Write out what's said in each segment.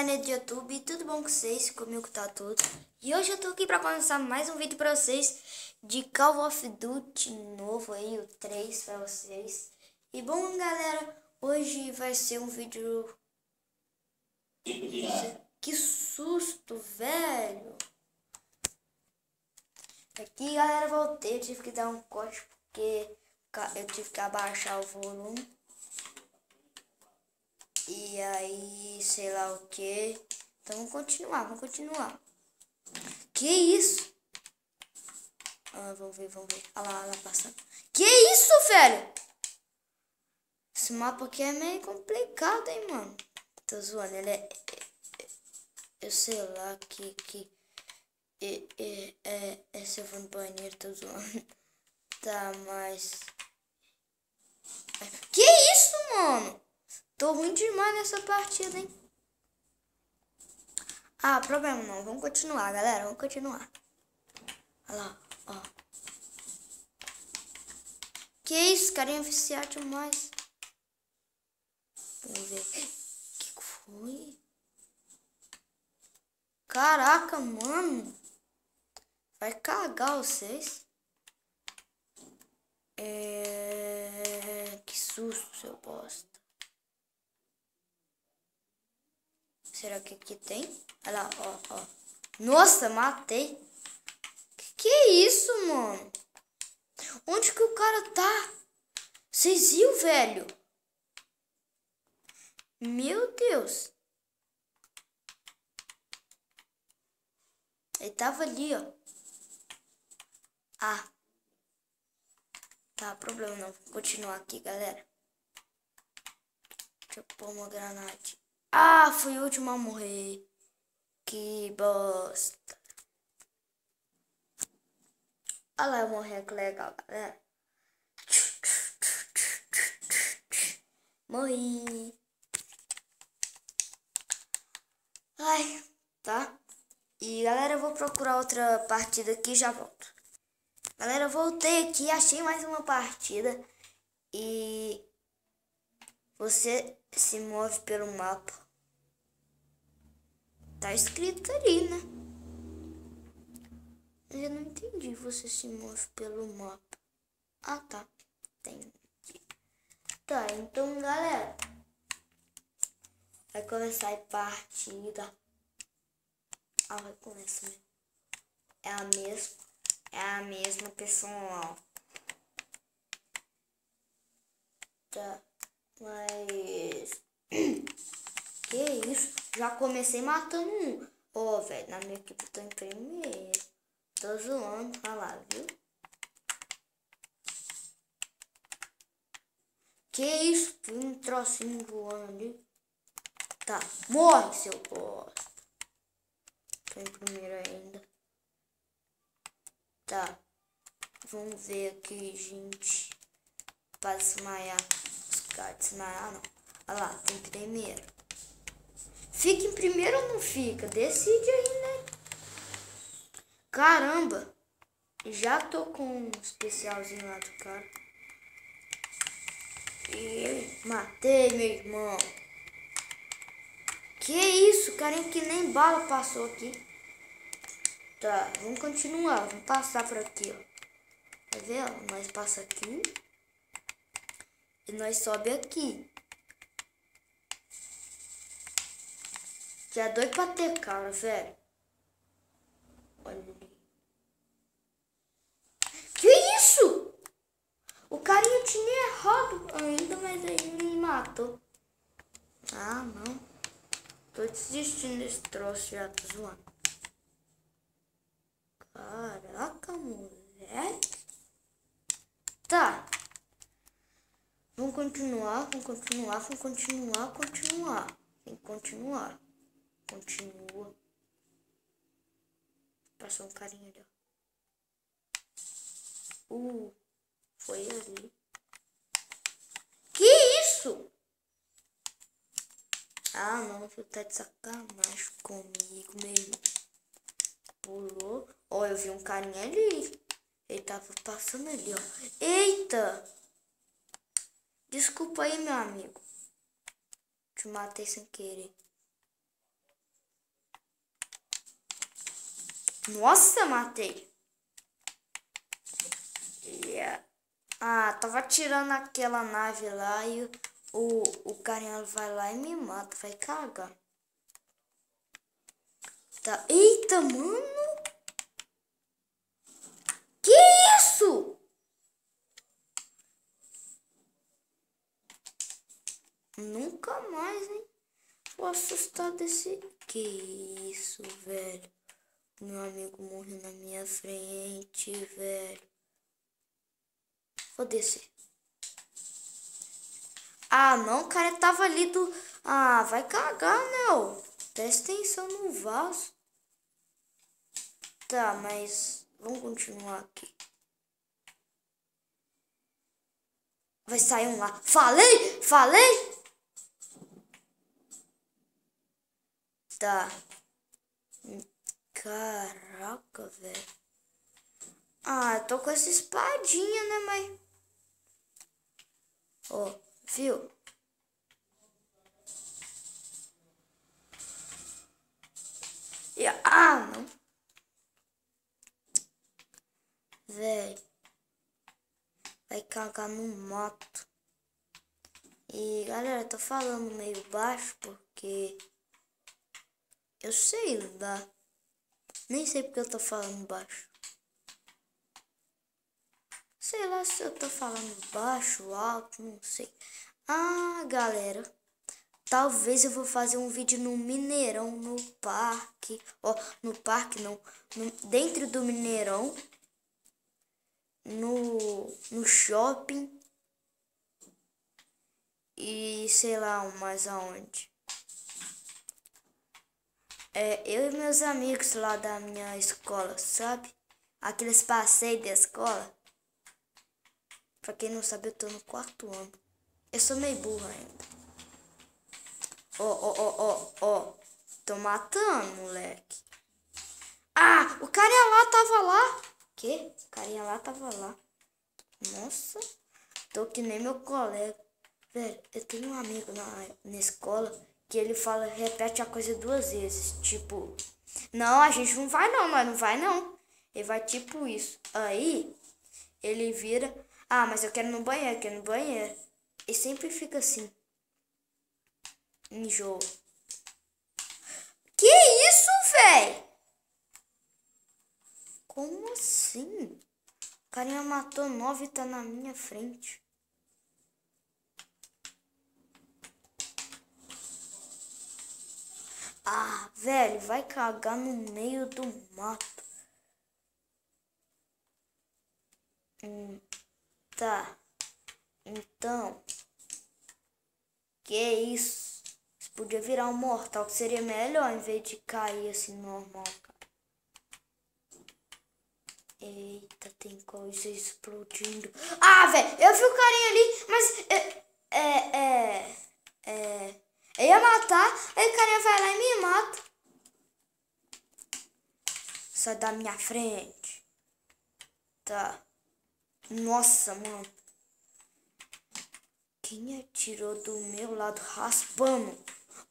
galerinha do YouTube, tudo bom com vocês? Comigo tá tudo. E hoje eu tô aqui pra começar mais um vídeo pra vocês de Call of Duty novo aí, o 3 pra vocês. E bom, galera, hoje vai ser um vídeo... Que susto, velho! Aqui, galera, voltei, eu tive que dar um corte porque eu tive que abaixar o volume. E aí, sei lá o que. Então vamos continuar. Que isso? Vamos ver. Olha lá passando. Que isso, velho? Esse mapa aqui é meio complicado, hein, mano. Tô zoando, ele é... Eu sei lá que... se eu vou no banheiro, tô zoando. Tá, mas... Que isso, mano? Tô ruim demais nessa partida, hein? Problema não. Vamos continuar, galera. Vamos continuar. Olha lá, ó. Que isso, carinha viciado demais. Vamos ver. Que foi? Caraca, mano. Vai cagar vocês. Que susto, seu bosta. Será que aqui tem? Olha lá, ó. Nossa, matei. Que é isso, mano? Onde que o cara tá? Vocês viram, velho? Meu Deus. Ele tava ali, ó. Tá, problema não. Vou continuar aqui, galera. Deixa eu pôr uma granada. Fui o último a morrer. Que bosta. Olha lá, eu morri, que legal, galera. Morri. Tá. E, galera, eu vou procurar outra partida aqui e já volto. Galera, eu voltei aqui, achei mais uma partida. E você se move pelo mapa. Tá escrito ali, né? Mas eu não entendi. Você se move pelo mapa. Tá. Entendi. Tá, então, galera. Vai começar a partida. Vai começar. É a mesma pessoal. Tá. Mas... Que isso? Já comecei matando um. Velho, na minha equipe eu tô em primeiro. Tô zoando. Olha lá, viu? Que isso? Tem um trocinho voando ali. Tá. Morre, seu bosta. Tô em primeiro ainda. Tá. Vamos ver aqui, gente. Para desmaiar. Os caras desmaiar, não. Olha lá, tem primeiro. Fica em primeiro ou não fica? Decide aí, né? Caramba. Já tô com um especialzinho lá do cara. E matei, meu irmão. Que isso, carinha, que nem bala passou aqui. Tá, vamos continuar. Vamos passar por aqui, ó. Tá vendo? Nós passa aqui. E nós sobe aqui. Já doido pra ter cara, velho. Olha ali. Que isso? O carinha tinha errado ainda, mas aí me matou. Não. Tô desistindo desse troço, já tô zoando. Caraca, moleque. Tá. Vamos continuar. Tem que continuar. Continua. Passou um carinha ali, ó. Foi ali. Que isso? Não, você tá de sacanagem comigo mesmo. Pulou. Eu vi um carinha ali. Ele tava passando ali, ó. Eita! Desculpa aí, meu amigo. Te matei sem querer. Nossa, matei. Yeah. Ah, tava tirando aquela nave lá e o carinha vai lá e me mata. Vai cagar. Tá. Eita, mano. Que isso? Nunca mais, hein? Vou assustar desse... Que isso, velho? Meu amigo morreu na minha frente, velho. Vou descer. Ah, não, o cara tava ali do... Ah, vai cagar, meu. Presta atenção no vaso. Tá, mas... Vamos continuar aqui. Vai sair um lá. Falei! Falei! Tá. Caraca, velho. Ah, eu tô com essa espadinha, né, mãe? Ó, viu? Ah, não. Velho. Vai cagar no mato. E, galera, eu tô falando meio baixo porque... Eu sei lá. Nem sei porque eu tô falando baixo. Sei lá se eu tô falando baixo, alto, não sei. Ah, galera. Talvez eu vou fazer um vídeo no Mineirão, no parque. Ó, no parque não. Dentro do Mineirão. No shopping. E sei lá mais aonde. Eu e meus amigos lá da minha escola, sabe? Aqueles passeios da escola. Pra quem não sabe, eu tô no 4º ano. Eu sou meio burro ainda. Ó. Tô matando, moleque. Ah, o carinha lá tava lá. Que? O carinha lá tava lá. Nossa, tô que nem meu colega. Velho, eu tenho um amigo na escola que ele fala, repete a coisa 2 vezes. Tipo, não, a gente não vai não, nós não vai não. Ele vai tipo isso. Aí, ele vira, ah, mas eu quero ir no banheiro, quero ir no banheiro. E sempre fica assim. Enjoa. Que isso, véi? Como assim? O carinha matou 9 e tá na minha frente. Ah, velho, vai cagar no meio do mato. Tá. Então. Que isso? Você podia virar um mortal, que seria melhor em vez de cair assim normal, cara. Eita, tem coisa explodindo. Ah, velho, eu vi o carinha ali, mas... Eu ia matar, aí o carinha vai lá e me mata. Sai da minha frente. Tá. Nossa, mano. Quem atirou do meu lado raspando?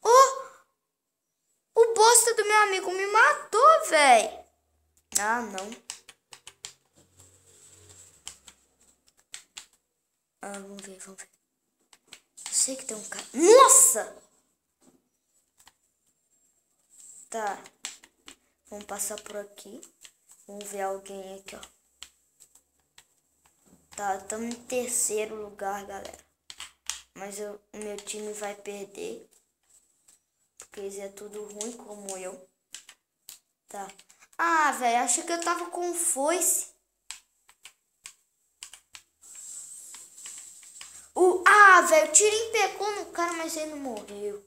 Oh! O bosta do meu amigo me matou, velho. Ah, não. Ah, vamos ver. Eu sei que tem um cara. Nossa! Tá. Vamos passar por aqui. Vamos ver alguém aqui, ó. Tá, estamos em 3º lugar, galera. Mas o meu time vai perder. Porque eles é tudo ruim como eu. Tá. Ah, velho, achei que eu tava com foice. Velho, o tirinho pegou no cara, mas ele não morreu.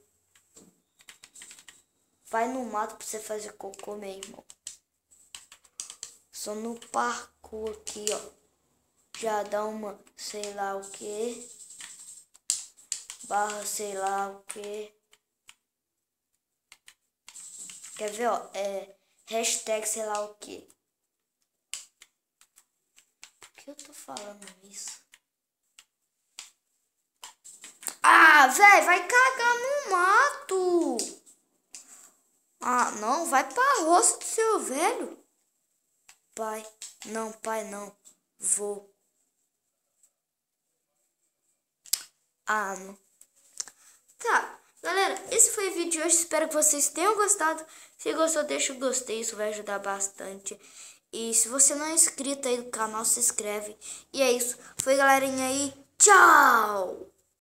Vai no mato pra você fazer cocô, meu irmão. Só no parkour aqui, ó. Já dá uma, sei lá o que. Barra, sei lá o que. Quer ver, ó? Hashtag, sei lá o que. Por que eu tô falando isso? Ah, velho, vai cagar no mato. Ah, não, vai pra roça do seu velho. pai. Não, pai, não. Vou. Ah, não. Tá, galera, esse foi o vídeo de hoje. Espero que vocês tenham gostado. Se gostou, deixa o gostei, isso vai ajudar bastante. E se você não é inscrito aí no canal, se inscreve. E é isso. Foi, galerinha aí. Tchau!